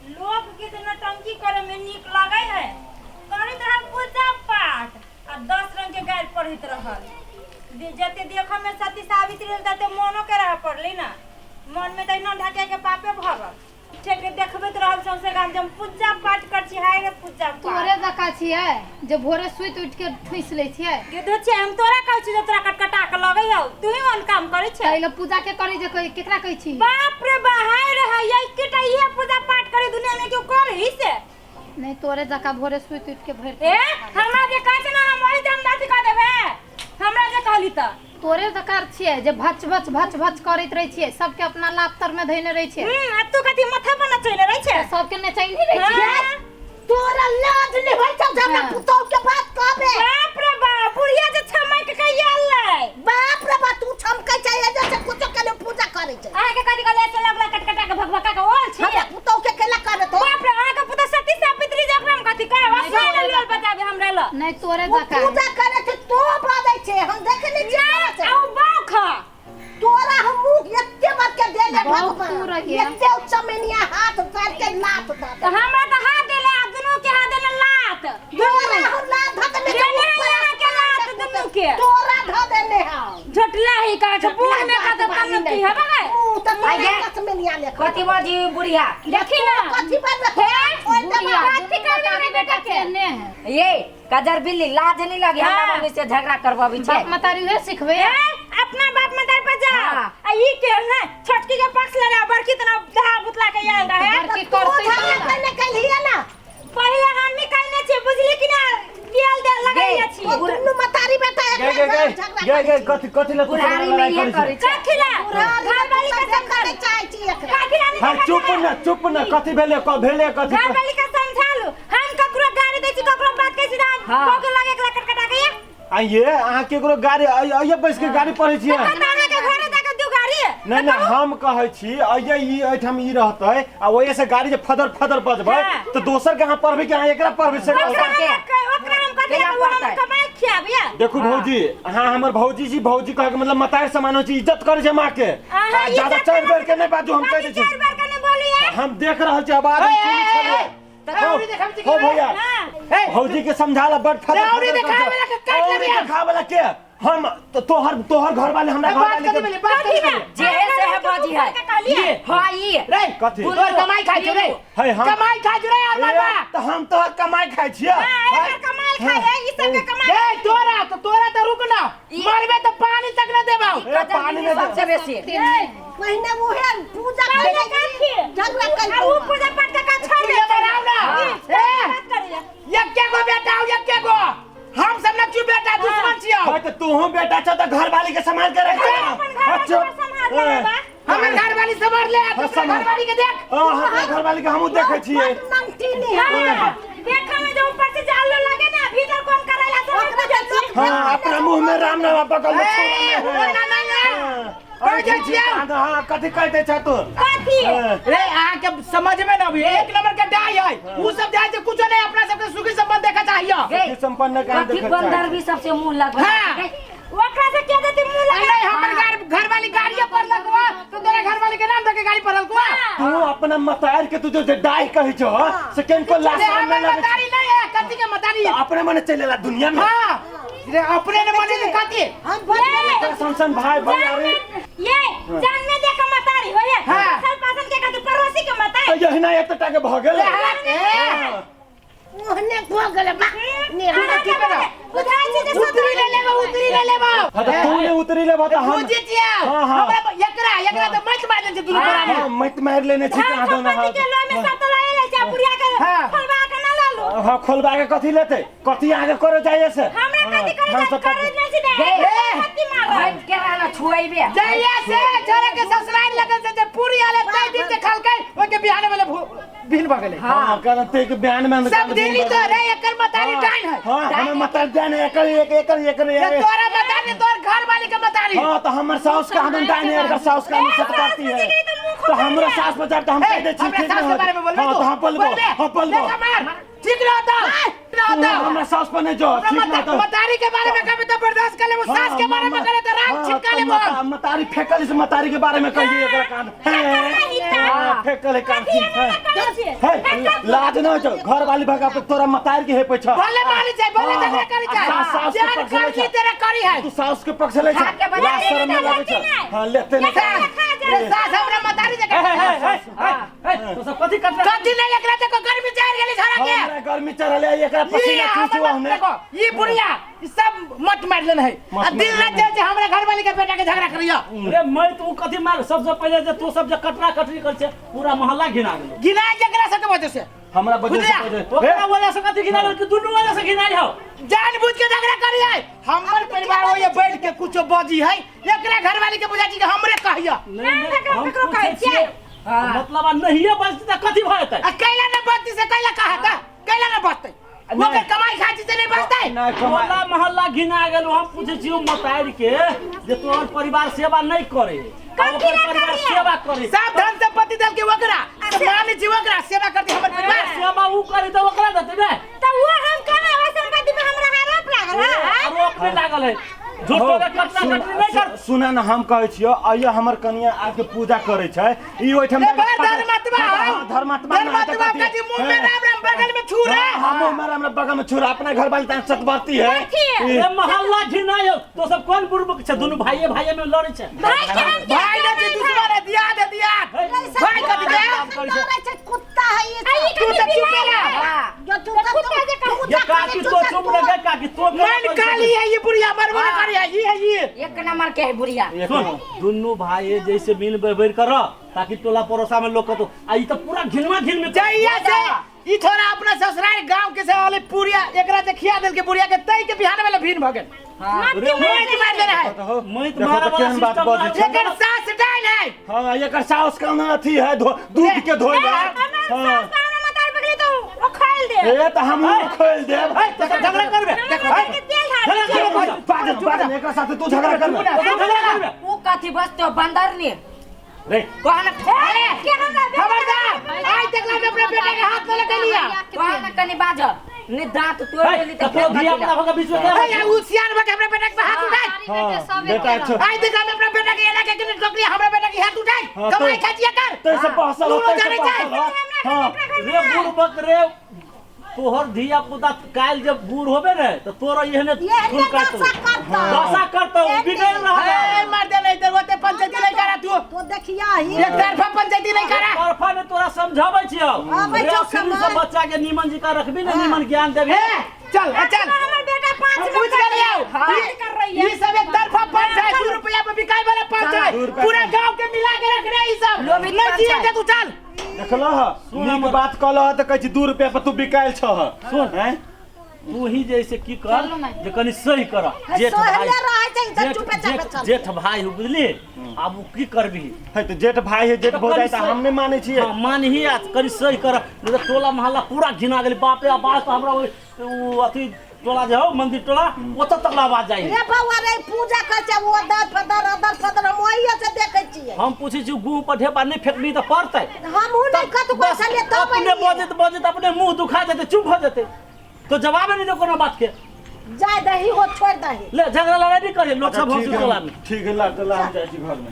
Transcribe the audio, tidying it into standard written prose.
लोग के तो नौटंकी करे में नीक लागे है। करत रह पूजा पाठ आ 10 रंग के गाय पढ़ित रहल। जते देखो में सती सावित्री रहल तते मनो के रह पड़ली ना। मन में त न ढके के पापे भरल। ठीक देखबे त रहल सौसे गाम जब पूजा पाठ कर छी हाय रे पूजा पाठ। तोरे दका छियै जे भोरे सुइत उठ के ठुस ले छियै। गिद्ध छै हम तोरा कहै छी जे तोरा कटकटा के लगै हौ। तू ही ओन काम करै छै। तैले पूजा के करी जे केकरा कहै छी। बाप रे बहाय रे है एकेटा ये पूजा पाठ करे दुनिया में क्यों करही से। नहीं तोरे दका भोरे सुइत उठ के भर ए हमरा जे कहै छै ना हम वही जम दाती क देबे। हमरा जे कहली त तोरे दकार छियै जे भच भच करैत रहै छियै सबके अपना लातर में धइने रहै छियै। आ तू कथि माथा पर नचैले रहै छै। सबके नचैनी रहै छियै। तोरा लाज नै होय छौ हमरा पुतौ के बात कहबे। बाप रे बाप बुढ़िया जे छमक के आलै। बाप रे बाप तू छमकै छै ए जैसे कुछो के पूजा करे छै। आहा के कथि कहले से लगला कटकटा के भगभका के ओल छी। हमरा पुतौ के केला करे तो। बाप रे आहा के पुतौ सती सावित्री जकरा हम कथि कहब असैन लेल बताबे हमरा ल। नहीं तोरे दका पूजा करे छै तो बादै छै हम देख ले छी। आउ बाउ खा तोरा हम मुंह एते बात के देले भगवान एते चमेनिया हाथ धर के लात द तो हमरा त हाथ देले आ दुनु के हाथ देले लात। तोरा हम लात धर के के लात दुनु के तोरा ध देले हां झटला ही का के बूढ़ में का त तन की है बगे। मुंह त चमेनिया ले कथि बाजी बुढ़िया देखी ना कथि बात बुढ़िया कथि कर रे बेटा के ने ये कजर बिल्ली लाज नहीं लगे हमरा मम्मी से झगड़ा करबाबी छै। बाप मतारी उहे सिखबे। अपना बाप मतार पर जा हाँ। आ ई के ना छोटकी के पक्ष ले बड़की तना दहा बुतला के आयल रहे। बड़की करते ने कहिए ना पहले हम ही कहने छे बुझली कि ना तेल दे लगाइए छी। दुनु मतारी बेटा गे कथि ले बुढ़ारी में ये करे छै। कथिला घर वाली के करे चाहे छी एकरा कथिला हां चुप न कथि भेले कथि घर वाली के समझालू हम ककरो गाड़ी दै छी ककरो बात कहै छी ना हाँ। भोग लगे एकला कटकटा के आइए अहाँ केकरो गाड़ी आइए बैस के गाड़ी पढ़ै छियै। कटाने के घरे जाके दू गाड़ी नहीं हम कहै छी आइए ई एठाम ई रहतै आ ओए से गाड़ी जे फदर बजबै तो दोसर के अहाँ पढ़बै कि अहाँ एकरा पढ़बै से ओकरा हम कथि हम कमाई खियाबिया। देखू भौजी अहाँ हमर भौजी जी भौजी कह के मतलब मतार समान होय छै इज्जत करे छै मां के। ज्यादा चार बेर के नहीं बाजू हम कह दै छी। चार बार के नहीं बोलिए हम देख रहल छी आवाज सुनि छलिए। हो भैया भौजी के समझाला बड़ फदर दिखावेला के हम तोहर घर वाले हमरा घर वाले के जे से है बाजी है ये हां ये रे कथि तोर कमाई खाइ छै रे है हम कमाई खाइ छै रे अरबा तो हम तो कमाई खाइ छियै। एकर कमाल खाए है ई सब के कमाल ए तोरा तो रुक ना मरबे तो पानी तक न देबौ। पानी में सबसे बेसी महीने मुहे पूजा पहले करे काफी झगड़ा कर आ ऊ पूजा पाठ का छोड़ दे बनाओ ना एक गो बेटा एक गो हम सब ना चुप बेटा दुश्मन छियो। हां तो तू बेटा छ तो घर वाली के संभाल के रख हमर घर वाली संभाल ले तो घर वाली के देख हां घर वाली के हमहु देखे छियै। नंटी नहीं देखा में जो ऊपर से जाल लगे ना भीतर कौन करेला सब हां अपना मुंह में राम नाम पकड़ ले छोड़ा ना ना ना कह दे छियै। हां कथि कहते छ तू कथी रे आहा के समझ में ना भी एक नंबर के डाई है उ सब जाय से कुछ नहीं अपना सब के सुखी संबंध देखा चाहिए। ये संपन्न का कथि देखे बंदर भी सबसे मुंह लग हां ओकरा से के देती मुंह लगे नहीं हमर घर वाली गाड़िया पर लगवा तो तेरे घर वाले के नाम दे के गाड़ी पर लगवा। तू अपना मतार के तू जो डाई कहै छ सेकंड को लास्ट में हमर लगे मतारी नहीं है कथि के मतारी अपने मने चलेला दुनिया में। हां रे अपने ने मने के कथि हम बोल संसन भाई अरे ये जान में देख मतारी हो ये हाँ। सब पासन के कथी पड़ोसी के मतारी यही ना एक टका के भ गेल। ओहने खो गेले बा ने हमरा की करा बुझाई छै जे उतरी ले लेबो हां तो तू ने उतरी ले बता हम बुझी छिया हाँ, हाँ। हमरा एकरा तो मत मार दे दुनु कोरा में हां मत मार लेने छी कहां दो ना के लो में सब तो ले जा बुढ़िया के हाँ। खोलबा के ना लालो हां खोलबा के कथि लेते कथि आगे करे जाइए से हमरा कथी करे हाँ, जा सब करे नहीं छी दे कथी मारो बैठ के रहना छुएबे जइया से छोरे के ससुराल लगन से पूरी आले तै दिन से खलकै ओय के बिहाने वाले भिन भ गेले। हां कहते के बयान में सब दिल्ली तो रे एकर मतारी डाइन है। हां हमें मतार जान एकर ये तोरा मतारी तोर घर वाली के मतारी हां तो हमर सास का हम डाइन है सास का हम करती है तो हमरा सास बजा तो हम कह दे छी हमरा सास के बारे में बोलबे हां तो हम बोलबो हां बोलबो ठीक रहता ठीक ना होता हमरा सास पर नहीं जो ठीक ना होता मतारी के बारे में कभी तो बर्दाश्त कर ले वो सास के बारे में करे तो राग छिटका ले वो मतारी फेकल से मतारी के बारे में कहिए एकरा कान फेकल कान लाज न जो घर वाली भगा पे तोरा मतारी के हे पछ बोले मारी जाए बोले झगड़ा करी जाए जान कर की तेरा करी है तू सास के पक्ष ले छ लाज शर्म न लागे छ हां लेते नहीं सास हमरा मतारी जगह तो सब कथी करता कथी नहीं एकरा देखो गर्मी चार गेली झरा के हमरा गर्मी चढ़ले एकरा पसीना चूचुआ हमने देखो ये बुढ़िया ई सब मत मार लेना है आ दिन रात जे हमरा घर वाली के बेटा के झगड़ा करियो अरे मैं तू कथी मार सबसे पहले जे तू सब जे कटरा कटरी कर छे पूरा मोहल्ला घिना गेलो गिना जकरा से के वजह से हमरा वजह से ओकरा वजह से कथी घिना कि दुनु वजह से घिना हो जानबूझ के झगड़ा करी है हमर परिवार हो ये बैठ के कुछ बाजी है एकरा घर वाली के बुझा छी कि हमरे कहियो नहीं हम कहै छियै मतलब नहीं बचती त कथी भयतै कैला न बचती से कैला कहता कैला न बचतै ओकर कमाई खाची से नहीं बचतै मोहल्ला मोहल्ला घिना गेलो हम पूछै छियै मतारी के जे तोहर परिवार सेवा नहीं करे ओकर परिवार सेवा करे सब धन संपत्ति दल के ओकरा मान जी ओकरा सेवा करती हमर परिवार सेवा उ करे त ओकरा देतै बे तो वो हम करे है संपत्ति में हमरा आरोप लागल है आरोप नहीं लागल है झूठो के कटरा कटरी नहीं कर सुना न हम कहै छियो आइया हमर कन्या आके पूजा करे छै ई ओइठम धर्मात्मा का जी मुंह में राम राम बगल में छुरा हम मेरा हमरा बगल में छुरा अपना घर वाली ता सतबरती है ये मोहल्ला घिनायो तो सब कौन बुर्बक छ दोनों भाई में लड़ै छै भाई ने जी दुश्मन है दिया भाई कथी के कुत्ता है ये तू तो चुप रह जो तू कुत्ता जे कहू ये काकी तो चुप रह काकी तो मन काली है ये बुढ़िया मरवा करी है ये एक नंबर के है बुढ़िया सुन दोनों भाई जैसे मिल बेर कर ताकि टोला पड़ोसा में लोग तो आई तो पूरा घिनमा घिन में जइया से ई थोड़ा अपना ससुराल गांव के से वाले पूरिया एकरा जे खिया देल के बुढ़िया के तई के बिहान वाला भीन भ गेल अरे मैं मार दे रहा है मैं तुम्हारा केहन बात बजे छै लेकिन सास डाल है हां एकर सास का ना अथी है दूध के धोइला हां वो खाइल दे ए त हम खोल देब झगड़ा करबे तेल बाजन एकर साथ तू झगड़ा कर वो काथी बसतो बंदर ने रे कहना खबरदार आज तक मैं अपने बेटे के हाथ में लगा लिया कहना कनी बाज ने दांत तोड़ देली तो धिया अपना भगा बीच में ए उसियान में अपने बेटे के हाथ उठाई हां बेटा अच्छा आज तक मैं अपने बेटे के इलाके के टोकरी हमरा बेटे के हाथ उठाई कमाई खाचिया कर तै से बहसल हां रे बुड़बक रे तोहर धिया पुता काल जब बूढ़ होबे रे तो तोरा एहने खून काटतो दशा करतो बिगड़ रहा है ए मार दे नहीं तो होते पंचायती नहीं करा तू तो देखिया ही एक तरफा पंचायती नहीं करा तरफा ने तोरा समझाबै छियो रे शुरू से बच्चा के निमन जी का रखबी ना निमन ज्ञान देबी चल चल हमर बेटा 5 पूछ गलियो कर रही है ये सब एक तरफा पंचायत 2 रुपया पे बिकाई वाला पंचायत पूरा गांव के मिला के रख रहे ई सब नहीं जिए के तू चल देखला नीक बात कहला त कहै छी 2 रुपया पर तू बिकाइल छ सुन हैं तू ही जैसे की कर जे कनी सही कर जेठ भाई रहे छै त चुपे चापे चल जेठ भाई हो बुझली अब उ की करबी है त जेठ भाई है जेठ भौजाई त हम नहीं माने छिए हां मान ही आ कनी सही कर नहीं तो टोला मोहल्ला पूरा घिना गेली बाप रे बाप हमरा वो अथी टोला जे हो मंदिर टोला ओत तक आवाज जाई रे बउआ रे पूजा कर छै वो दर फदर हम ओहिया से देखै छियै हम पूछी छी गुह पर ढेपा नहीं फेकबी त पड़तै हम हूं नहीं कत को चले तो अपने बजत अपने मुंह दुखा जेते चुप हो जेते तो जवाब नहीं दे कोनो बात के जाय दही हो छोड़ दही ले झगड़ा लड़ाई नहीं करिए लोग सब हंसी टोला में ठीक है ला हम जाई छी घर में